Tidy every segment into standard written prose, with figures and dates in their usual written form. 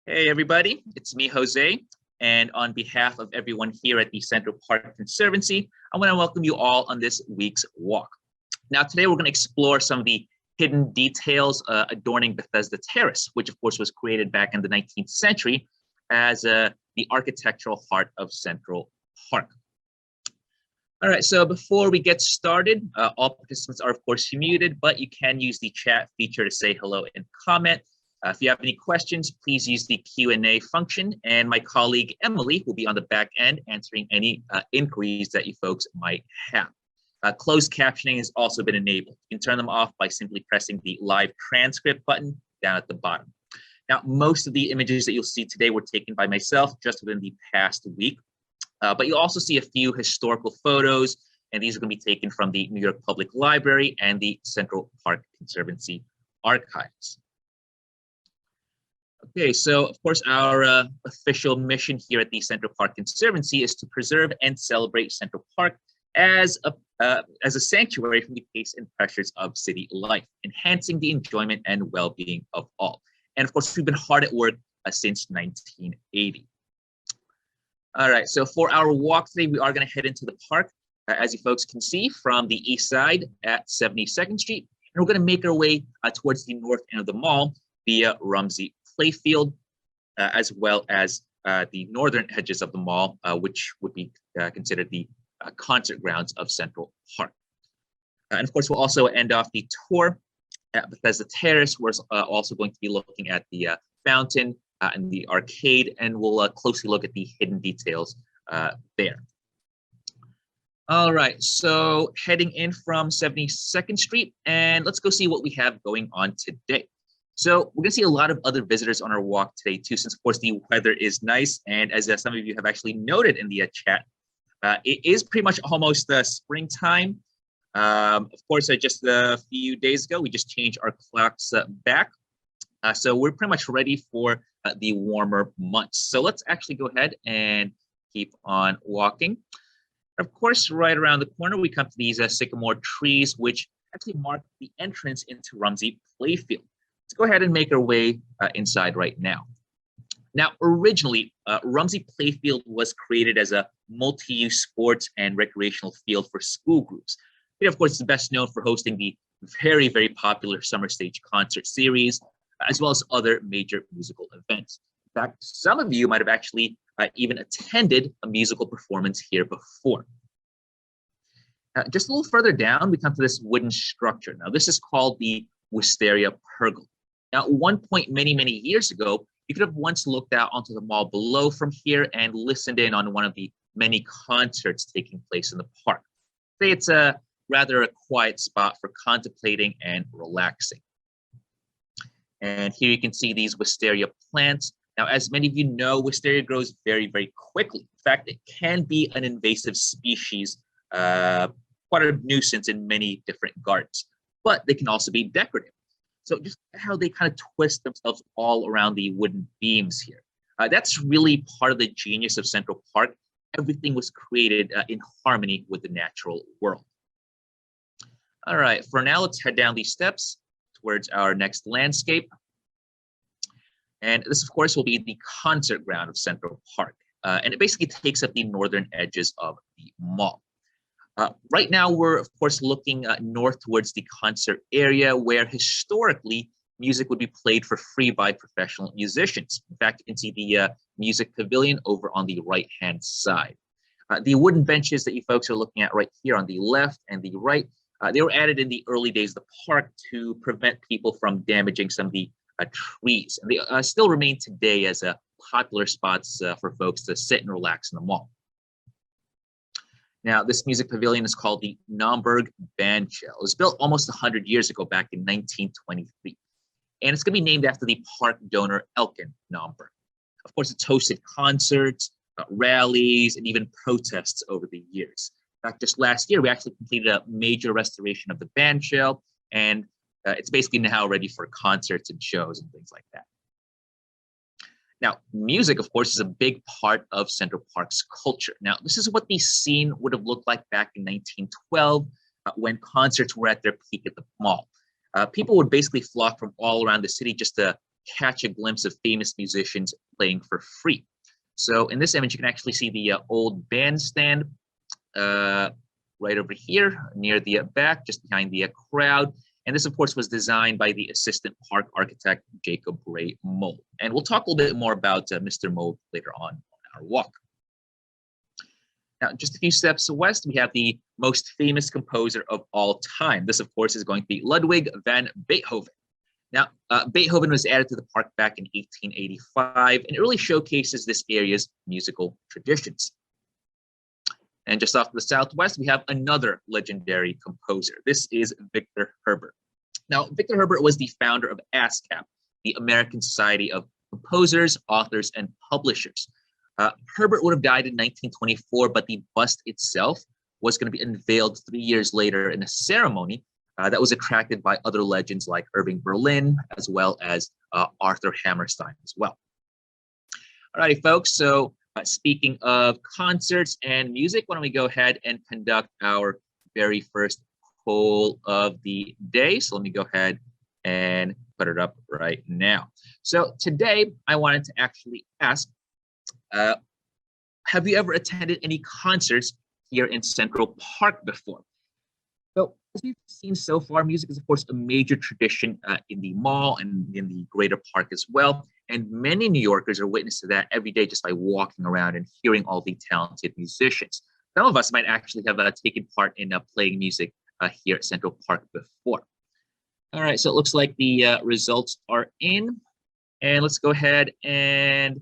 Hey everybody, it's me, Jose, and on behalf of everyone here at the Central Park Conservancy, I want to welcome you all on this week's walk. Now today we're going to explore some of the hidden details adorning Bethesda Terrace, which of course was created back in the 19th century as the architectural heart of Central Park. All right, so before we get started, all participants are of course muted, but you can use the chat feature to say hello and comment. If you have any questions, please use the Q&A function, and my colleague Emily will be on the back end answering any inquiries that you folks might have. Closed captioning has also been enabled. You can turn them off by simply pressing the live transcript button down at the bottom. Now, most of the images that you'll see today were taken by myself just within the past week, but you'll also see a few historical photos, and these are going to be taken from the New York Public Library and the Central Park Conservancy archives. Okay, so of course our official mission here at the Central Park Conservancy is to preserve and celebrate Central Park as a sanctuary from the pace and pressures of city life, enhancing the enjoyment and well-being of all. And of course, we've been hard at work since 1980. All right, so for our walk today, we are going to head into the park, as you folks can see, from the east side at 72nd Street, and we're going to make our way towards the north end of the mall via Rumsey Playfield, as well as the northern edges of the mall, which would be considered the concert grounds of Central Park. And of course, we'll also end off the tour at Bethesda Terrace. We're also going to be looking at the fountain and the arcade, and we'll closely look at the hidden details there. All right, so heading in from 72nd Street, and let's go see what we have going on today. So we're going to see a lot of other visitors on our walk today too, since of course the weather is nice, and as some of you have actually noted in the chat, it is pretty much almost springtime. Of course, just a few days ago, we just changed our clocks back, so we're pretty much ready for the warmer months. So let's actually go ahead and keep on walking. Of course, right around the corner, we come to these sycamore trees, which actually mark the entrance into Rumsey Playfield. Let's go ahead and make our way inside right now. Now, originally, Rumsey Playfield was created as a multi-use sports and recreational field for school groups. It, of course, is best known for hosting the very, very popular Summer Stage concert series, as well as other major musical events. In fact, some of you might have actually even attended a musical performance here before. Just a little further down, we come to this wooden structure. Now, this is called the Wisteria Pergola. Now, at one point many, many years ago, you could have once looked out onto the mall below from here and listened in on one of the many concerts taking place in the park. Today, it's rather a quiet spot for contemplating and relaxing. And here you can see these Wisteria plants. Now, as many of you know, Wisteria grows very, very quickly. In fact, it can be an invasive species, quite a nuisance in many different gardens, but they can also be decorative. So just how they kind of twist themselves all around the wooden beams here. That's really part of the genius of Central Park. Everything was created in harmony with the natural world. All right, for now, let's head down these steps towards our next landscape. And this, of course, will be the concert ground of Central Park. And it basically takes up the northern edges of the mall. Right now, we're, of course, looking north towards the concert area where historically music would be played for free by professional musicians. In fact, you can see the music pavilion over on the right-hand side. The wooden benches that you folks are looking at right here on the left and the right, they were added in the early days of the park to prevent people from damaging some of the trees. And they still remain today as popular spots for folks to sit and relax in the mall. Now, this music pavilion is called the Nomberg Band Shell. It was built almost 100 years ago, back in 1923. And it's going to be named after the park donor Elkin Nomberg. Of course, it's hosted concerts, rallies, and even protests over the years. In fact, just last year, we actually completed a major restoration of the band shell, and it's basically now ready for concerts and shows and things like that. Now, music, of course, is a big part of Central Park's culture. Now, this is what the scene would have looked like back in 1912 when concerts were at their peak at the mall. People would basically flock from all around the city just to catch a glimpse of famous musicians playing for free. So in this image, you can actually see the old bandstand right over here near the back, just behind the crowd. And this, of course, was designed by the assistant park architect, Jacob Ray Mould. And we'll talk a little bit more about Mr. Mould later on our walk. Now, just a few steps west, we have the most famous composer of all time. This, of course, is going to be Ludwig van Beethoven. Now, Beethoven was added to the park back in 1885, and it really showcases this area's musical traditions. And just off to the southwest, we have another legendary composer. This is Victor Herbert. Now, Victor Herbert was the founder of ASCAP, the American Society of Composers, Authors, and Publishers. Herbert would have died in 1924, but the bust itself was going to be unveiled 3 years later in a ceremony that was attracted by other legends like Irving Berlin, as well as Arthur Hammerstein as well. All righty, folks. So speaking of concerts and music, why don't we go ahead and conduct our very first poll of the day. So let me go ahead and put it up right now. So today I wanted to actually ask, have you ever attended any concerts here in Central Park before? So as we've seen so far, music is, of course, a major tradition in the mall and in the greater park as well. And many New Yorkers are witness to that every day just by walking around and hearing all the talented musicians. Some of us might actually have taken part in playing music here at Central Park before. All right, so it looks like the results are in. And let's go ahead and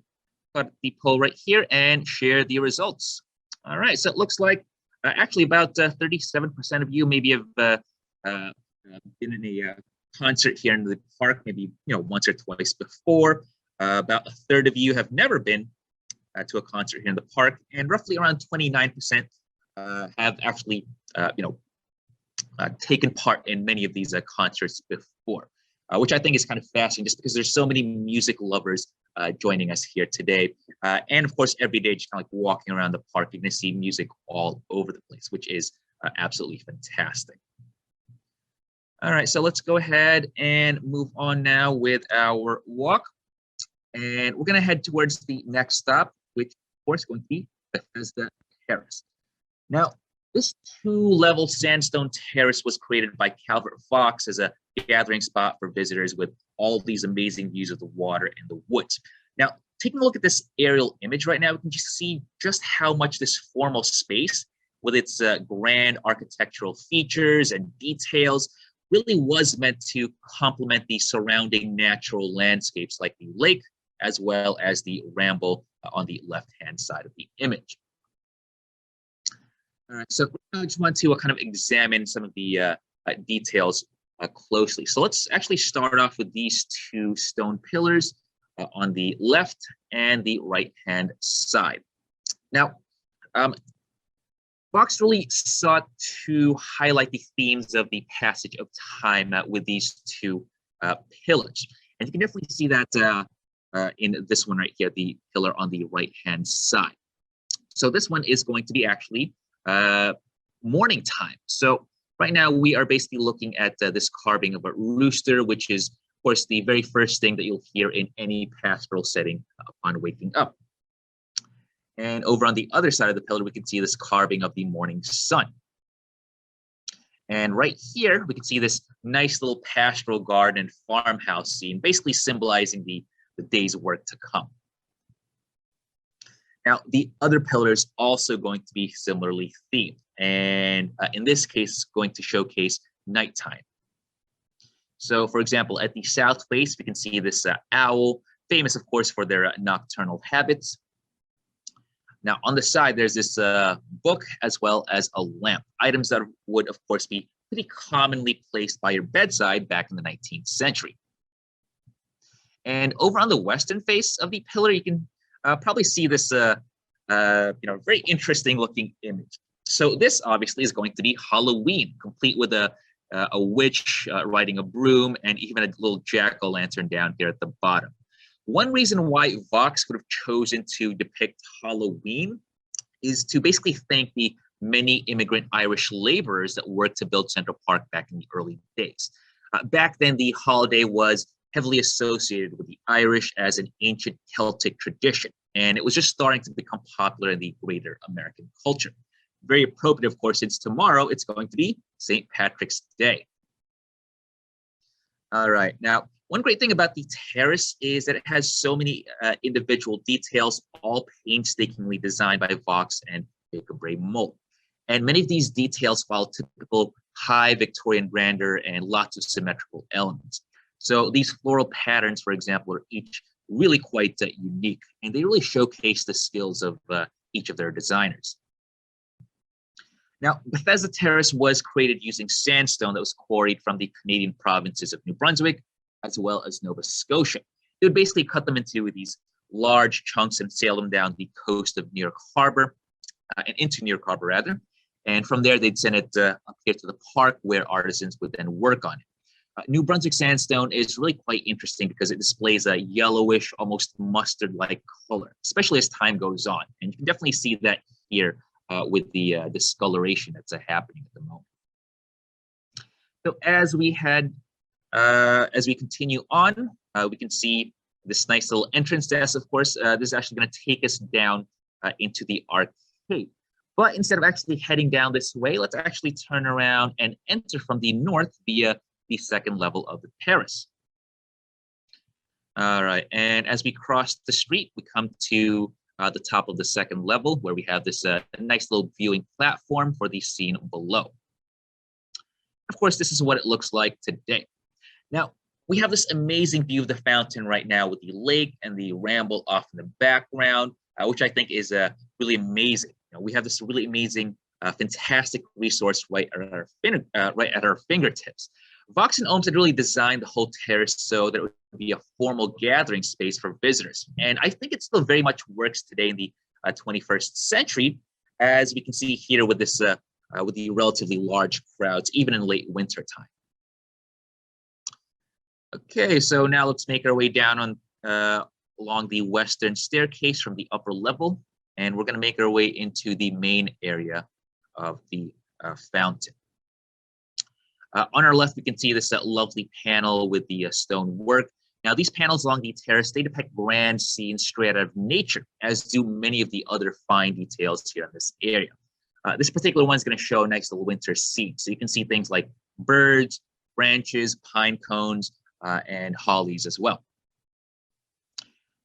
put the poll right here and share the results. All right, so it looks like actually about 37% of you maybe have been in a concert here in the park, maybe once or twice before. About a third of you have never been to a concert here in the park, and roughly around 29% have actually taken part in many of these concerts before, which I think is kind of fascinating, just because there's so many music lovers joining us here today. And of course, every day, just kind of like walking around the park, you're going to see music all over the place, which is absolutely fantastic. All right, so let's go ahead and move on now with our walk. And we're going to head towards the next stop, which of course is going to be Bethesda Terrace. Now, this two-level sandstone terrace was created by Calvert Vaux as a gathering spot for visitors with all these amazing views of the water and the woods. Now, taking a look at this aerial image right now, we can just see just how much this formal space, with its grand architectural features and details, really was meant to complement the surrounding natural landscapes like the lake, as well as the ramble on the left-hand side of the image. All right, so I just want to kind of examine some of the details closely. So let's actually start off with these two stone pillars on the left and the right-hand side. Now, Vaux really sought to highlight the themes of the passage of time with these two pillars. And you can definitely see that in this one right here, the pillar on the right-hand side. So this one is going to be actually morning time. So right now we are basically looking at this carving of a rooster, which is, of course, the very first thing that you'll hear in any pastoral setting upon waking up. And over on the other side of the pillar, we can see this carving of the morning sun. And right here, we can see this nice little pastoral garden and farmhouse scene, basically symbolizing the day's work to come. Now, the other pillar is also going to be similarly themed, and in this case, it's going to showcase nighttime. So, for example, at the south face, we can see this owl, famous, of course, for their nocturnal habits. Now, on the side, there's this book as well as a lamp, items that would, of course, be pretty commonly placed by your bedside back in the 19th century. And over on the western face of the pillar, you can probably see this very interesting looking image. So this obviously is going to be Halloween, complete with a witch riding a broom and even a little jack-o'-lantern down here at the bottom. One reason why Vaux could have chosen to depict Halloween is to basically thank the many immigrant Irish laborers that worked to build Central Park back in the early days. Back then, the holiday was heavily associated with the Irish as an ancient Celtic tradition, and it was just starting to become popular in the greater American culture. Very appropriate, of course, since tomorrow it's going to be St. Patrick's Day. All right, now, one great thing about the terrace is that it has so many individual details, all painstakingly designed by Vaux and Jacob Ray Moll. And many of these details follow typical high Victorian grandeur and lots of symmetrical elements. So these floral patterns, for example, are each really quite unique, and they really showcase the skills of each of their designers. Now, Bethesda Terrace was created using sandstone that was quarried from the Canadian provinces of New Brunswick, as well as Nova Scotia. They would basically cut them into these large chunks and sail them down the coast of New York Harbor, and into New York Harbor, rather. And from there, they'd send it up here to the park where artisans would then work on it. New Brunswick sandstone is really quite interesting because it displays a yellowish, almost mustard-like color, especially as time goes on. And you can definitely see that here with the discoloration that's happening at the moment. So as we continue on, we can see this nice little entrance desk. Of course, this is actually going to take us down into the arcade. But instead of actually heading down this way, let's actually turn around and enter from the north via the second level of the terrace. All right, and as we cross the street, we come to the top of the second level where we have this nice little viewing platform for the scene below. Of course, this is what it looks like today. Now, we have this amazing view of the fountain right now with the lake and the ramble off in the background, which I think is really amazing. You know, we have this really amazing, fantastic resource right at our fingertips. Vaux and Ohms had really designed the whole terrace so that it would be a formal gathering space for visitors. And I think it still very much works today in the 21st century, as we can see here with this with the relatively large crowds, even in late winter time. Okay, so now let's make our way down on along the western staircase from the upper level, and we're going to make our way into the main area of the fountain. On our left, we can see this lovely panel with the stone work. Now, these panels along the terrace, they depict grand scenes straight out of nature, as do many of the other fine details here in this area. This particular one is going to show a nice little winter scene. So you can see things like birds, branches, pine cones, and hollies as well.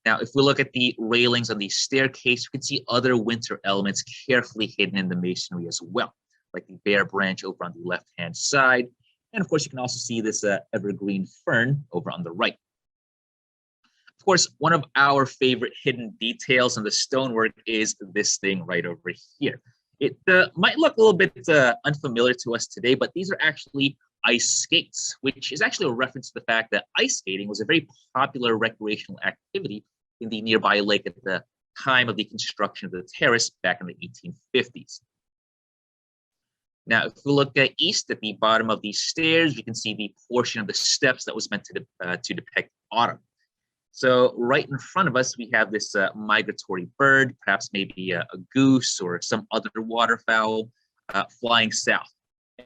Now, if we look at the railings on the staircase, you can see other winter elements carefully hidden in the masonry as well, like the bare branch over on the left-hand side. And of course, you can also see this evergreen fern over on the right. Of course, one of our favorite hidden details in the stonework is this thing right over here. It might look a little bit unfamiliar to us today, but these are actually ice skates, which is actually a reference to the fact that ice skating was a very popular recreational activity in the nearby lake at the time of the construction of the terrace back in the 1850s. Now, if we look east at the bottom of these stairs, you can see the portion of the steps that was meant to depict autumn. So right in front of us, we have this migratory bird, perhaps maybe a goose or some other waterfowl flying south.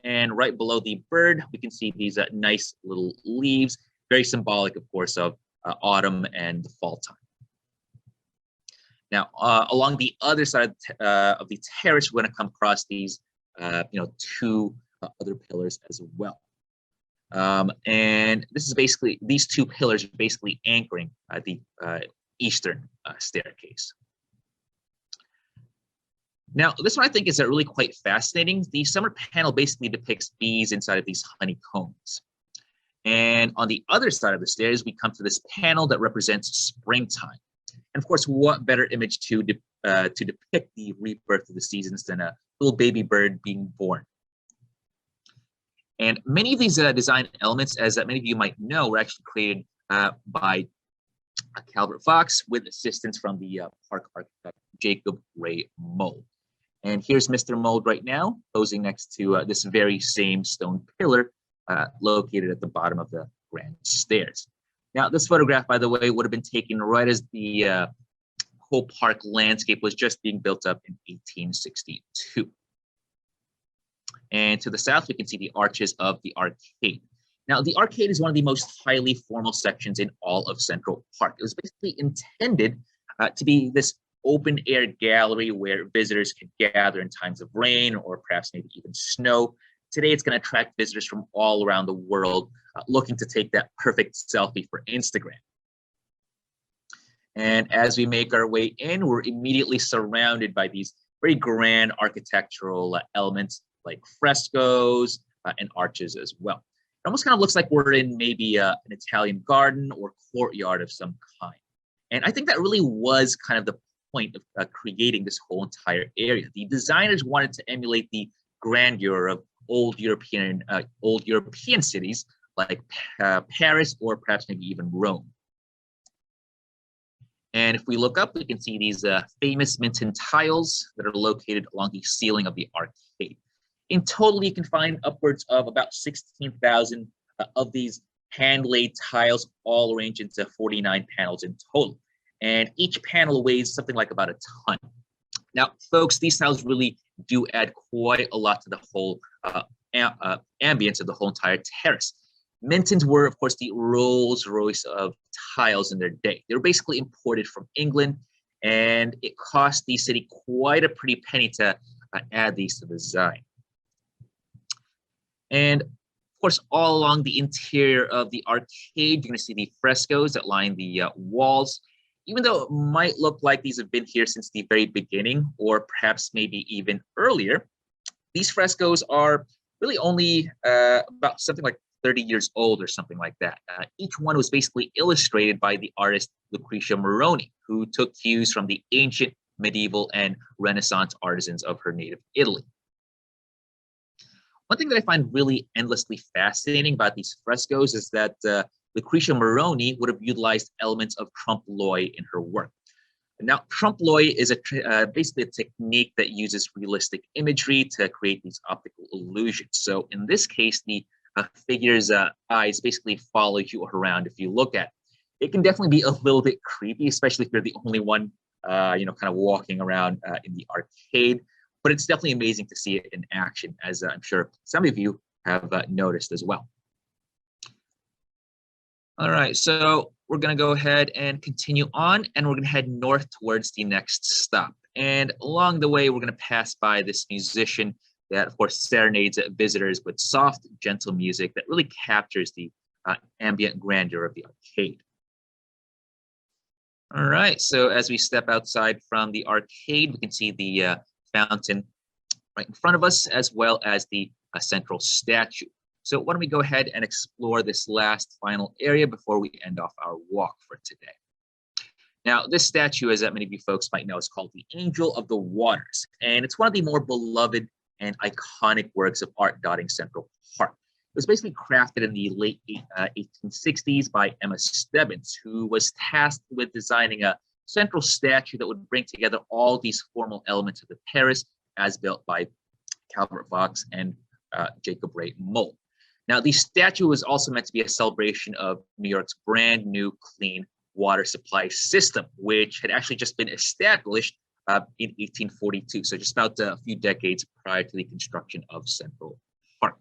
And right below the bird, we can see these nice little leaves, very symbolic, of course, of autumn and the fall time. Now, along the other side of the terrace, we're going to come across these two other pillars as well. And this is basically, these two pillars are basically anchoring the eastern staircase. Now, this one I think is really quite fascinating. The summer panel basically depicts bees inside of these honeycombs. And on the other side of the stairs, we come to this panel that represents springtime. And of course, what better image to depict the rebirth of the seasons than a little baby bird being born. And many of these design elements, as many of you might know, were actually created by Calvert Vaux with assistance from the park architect Jacob Ray Moll. And here's Mr. Moll right now, posing next to this very same stone pillar located at the bottom of the grand stairs. Now, this photograph, by the way, would have been taken right as the whole park landscape was just being built up in 1862. And to the south, we can see the arches of the arcade. Now, the arcade is one of the most highly formal sections in all of Central Park. It was basically intended to be this open air gallery where visitors could gather in times of rain or perhaps maybe even snow. Today, it's going to attract visitors from all around the world looking to take that perfect selfie for Instagram. And as we make our way in, we're immediately surrounded by these very grand architectural elements like frescoes and arches as well. It almost kind of looks like we're in maybe an Italian garden or courtyard of some kind. And I think that really was kind of the point of creating this whole entire area. The designers wanted to emulate the grandeur of old European cities like Paris or perhaps maybe even Rome. And if we look up, we can see these famous Minton tiles that are located along the ceiling of the arcade. In total, you can find upwards of about 16,000 of these hand-laid tiles, all arranged into 49 panels in total. And each panel weighs something like about a ton. Now, folks, these tiles really do add quite a lot to the whole ambience of the whole entire terrace. Mintons were, of course, the Rolls Royce of tiles in their day. They were basically imported from England, and it cost the city quite a pretty penny to add these to the design. And of course, all along the interior of the arcade, you're going to see the frescoes that line the walls. Even though it might look like these have been here since the very beginning, or perhaps maybe even earlier, these frescoes are really only about something like 30 years old or something like that. Each one was basically illustrated by the artist Lucretia Moroni, who took cues from the ancient, medieval, and Renaissance artisans of her native Italy. One thing that I find really endlessly fascinating about these frescoes is that Lucretia Moroni would have utilized elements of trompe-l'oeil in her work. Now, trompe-l'oeil is basically a technique that uses realistic imagery to create these optical illusions. So in this case, the figure's eyes basically follow you around if you look at it. It can definitely be a little bit creepy, especially if you're the only one, kind of walking around in the arcade. But it's definitely amazing to see it in action, as I'm sure some of you have noticed as well. All right, so we're going to go ahead and continue on, and we're going to head north towards the next stop. And along the way, we're going to pass by this musician that, of course, serenades visitors with soft, gentle music that really captures the ambient grandeur of the arcade. All right, so as we step outside from the arcade, we can see the fountain right in front of us, as well as the central statue. So why don't we go ahead and explore this last final area before we end off our walk for today. Now, this statue, as many of you folks might know, is called the Angel of the Waters, and it's one of the more beloved and iconic works of art dotting Central Park. It was basically crafted in the late 1860s by Emma Stebbins, who was tasked with designing a central statue that would bring together all these formal elements of the terrace as built by Calvert Vaux and Jacob Ray Moll. Now, the statue was also meant to be a celebration of New York's brand new clean water supply system, which had actually just been established in 1842, so just about a few decades prior to the construction of Central Park.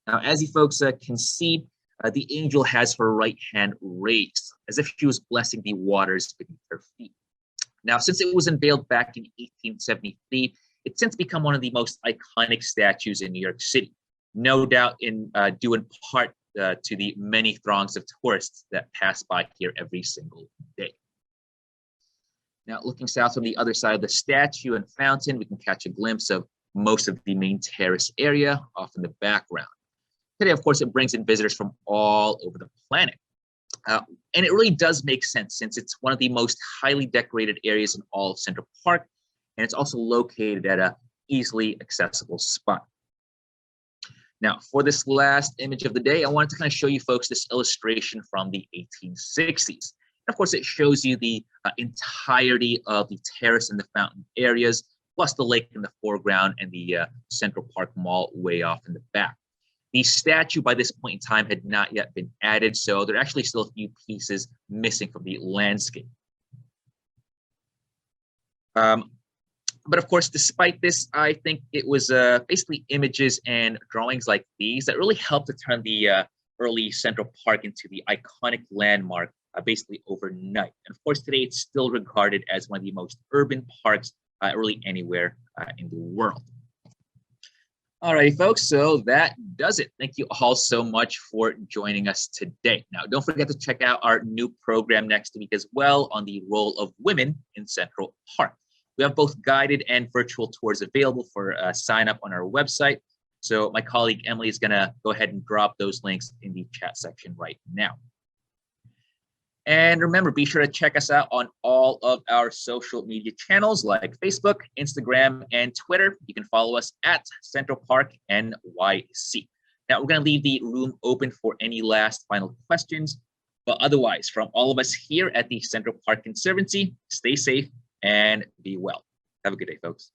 Now, as you folks can see, the angel has her right hand raised, as if she was blessing the waters beneath her feet. Now, since it was unveiled back in 1873, it's since become one of the most iconic statues in New York City, no doubt due in part to the many throngs of tourists that pass by here every single day. Now, looking south from the other side of the statue and fountain, we can catch a glimpse of most of the main terrace area off in the background. Today, of course, it brings in visitors from all over the planet. And it really does make sense, since it's one of the most highly decorated areas in all of Central Park, and it's also located at an easily accessible spot. Now, for this last image of the day, I wanted to kind of show you folks this illustration from the 1860s. And of course, it shows you the entirety of the terrace and the fountain areas, plus the lake in the foreground and the Central Park Mall way off in the back. The statue by this point in time had not yet been added, so there are actually still a few pieces missing from the landscape. But of course, despite this, I think it was basically images and drawings like these that really helped to turn the early Central Park into the iconic landmark basically overnight. And of course, today it's still regarded as one of the most urban parks really anywhere in the world. All righty, folks, so that does it. Thank you all so much for joining us today. Now, don't forget to check out our new program next week as well on the role of women in Central Park. We have both guided and virtual tours available for sign up on our website. So my colleague Emily is going to go ahead and drop those links in the chat section right now. And remember, be sure to check us out on all of our social media channels like Facebook, Instagram, and Twitter. You can follow us at Central Park NYC. Now, we're going to leave the room open for any last final questions. But otherwise, from all of us here at the Central Park Conservancy, stay safe and be well. Have a good day, folks.